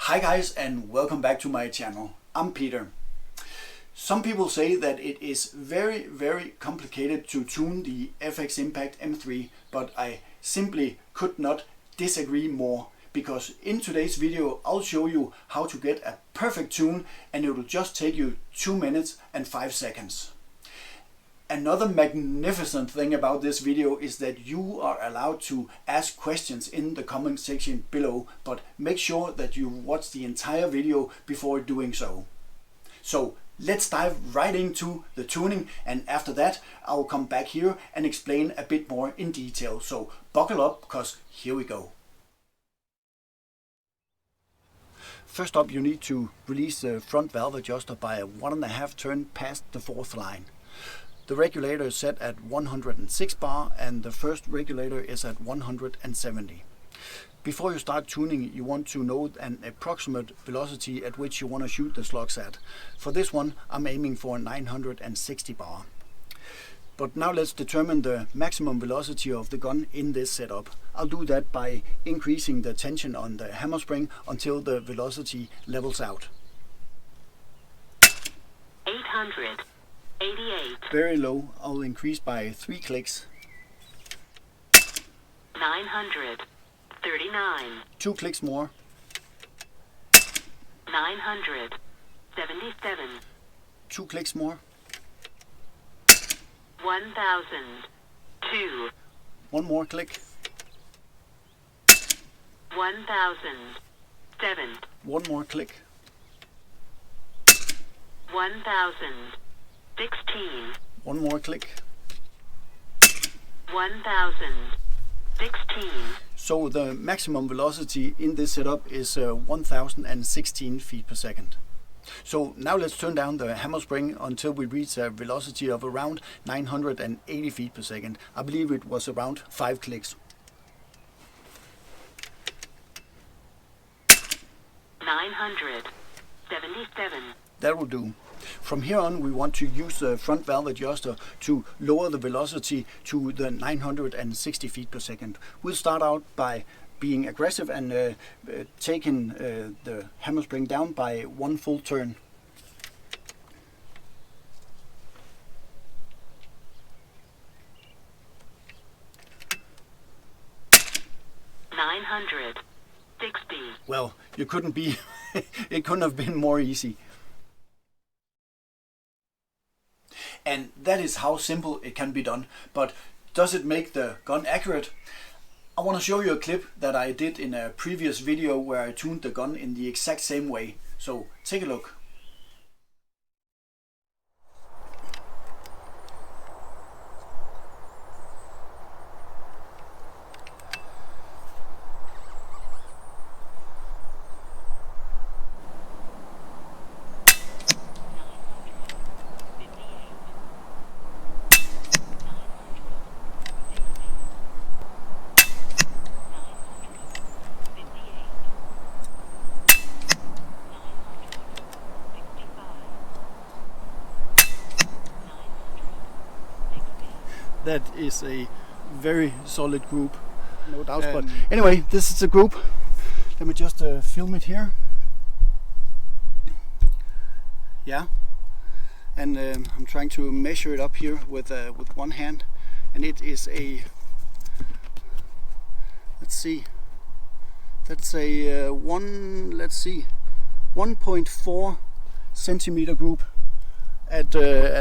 Hi guys, and welcome back to my channel. I'm Peter. Some people say that it is very complicated to tune the FX Impact M3, but I simply could not disagree more, because in today's video I'll show you how to get a perfect tune, and it will just take you 2 minutes and 5 seconds. Another magnificent thing about this video is that you are allowed to ask questions in the comment section below, but make sure that you watch the entire video before doing so. So let's dive right into the tuning, and after that I'll come back here and explain a bit more in detail. So buckle up, because here we go. First up, you need to release the front valve adjuster by 1.5 turn past the 4th line. The regulator is set at 106 bar and the first regulator is at 170. Before you start tuning, you want to know an approximate velocity at which you want to shoot the slugs at. For this one, I'm aiming for 960 bar. But now let's determine the maximum velocity of the gun in this setup. I'll do that by increasing the tension on the hammer spring until the velocity levels out. 888. Very low, I'll increase by 3 clicks. 939. 2 clicks more. 977. 2 clicks more. 1002. 1 more click. 1007. 1 more click. 1016. 1 more click. 1016. So the maximum velocity in this setup is 1016 feet per second. So now let's turn down the hammer spring until we reach a velocity of around 980 feet per second. I believe it was around 5 clicks. 977. That will do. From here on, we want to use the front valve adjuster to lower the velocity to the 960 feet per second. We'll start out by being aggressive and taking the hammer spring down by 1 full turn. Well, you couldn't be, it couldn't have been more easy. And that is how simple it can be done. But does it make the gun accurate? I want to show you a clip that I did in a previous video where I tuned the gun in the exact same way. So take a look. That is a very solid group, no doubt. But anyway, this is the group. Let me just film it here. Yeah, and I'm trying to measure it up here with one hand, and it is a, let's see, that's a 1.4 centimeter group at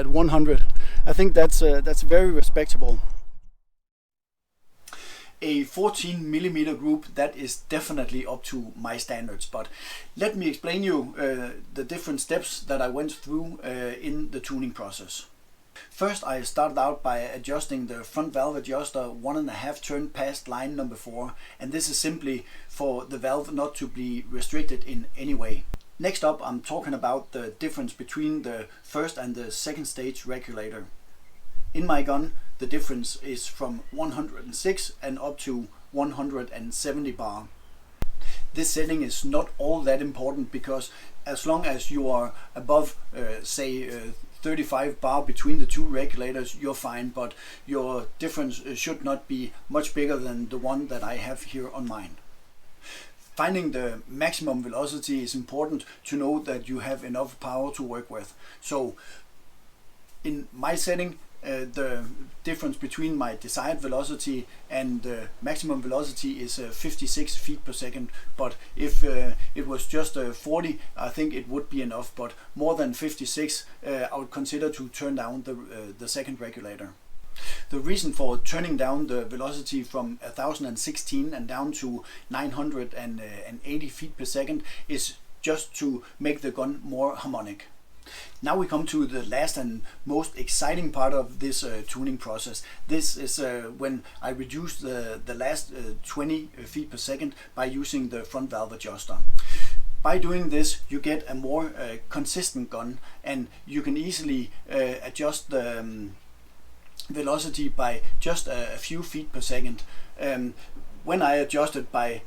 100. I think that's very respectable. A 14 millimeter group, that is definitely up to my standards, but let me explain you the different steps that I went through in the tuning process. First, I started out by adjusting the front valve adjuster 1.5 turn past line number 4, and this is simply for the valve not to be restricted in any way. Next up, I'm talking about the difference between the first and the second stage regulator. In my gun, the difference is from 106 and up to 170 bar. This setting is not all that important, because as long as you are above, say 35 bar between the 2 regulators, you're fine, but your difference should not be much bigger than the one that I have here on mine. Finding the maximum velocity is important to know that you have enough power to work with. So in my setting, the difference between my desired velocity and the maximum velocity is 56 feet per second. But if it was just 40, I think it would be enough. But more than 56, I would consider to turn down the second regulator. The reason for turning down the velocity from 1016 and down to 980 feet per second is just to make the gun more harmonic. Now we come to the last and most exciting part of this tuning process. This is when I reduce the last 20 feet per second by using the front valve adjuster. By doing this, you get a more consistent gun, and you can easily adjust the velocity by just a few feet per second. When I adjusted by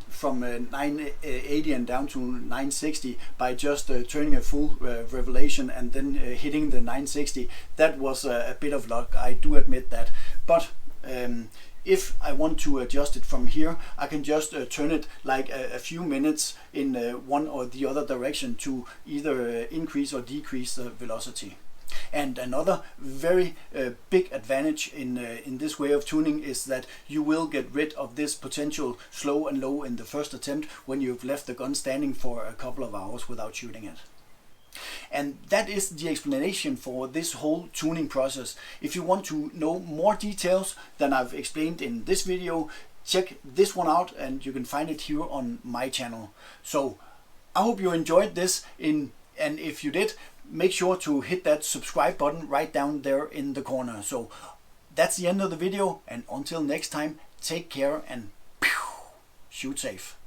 from 980 and down to 960 by just turning a full revelation and then hitting the 960, that was a bit of luck, I do admit that. But if I want to adjust it from here, I can just turn it like a few minutes in one or the other direction to either increase or decrease the velocity. And another very big advantage in this way of tuning is that you will get rid of this potential slow and low in the first attempt when you've left the gun standing for a couple of hours without shooting it. And that is the explanation for this whole tuning process. If you want to know more details than I've explained in this video, check this one out and you can find it here on my channel. So I hope you enjoyed this, and if you did, make sure to hit that subscribe button right down there in the corner. So that's the end of the video, and until next time, take care and shoot safe.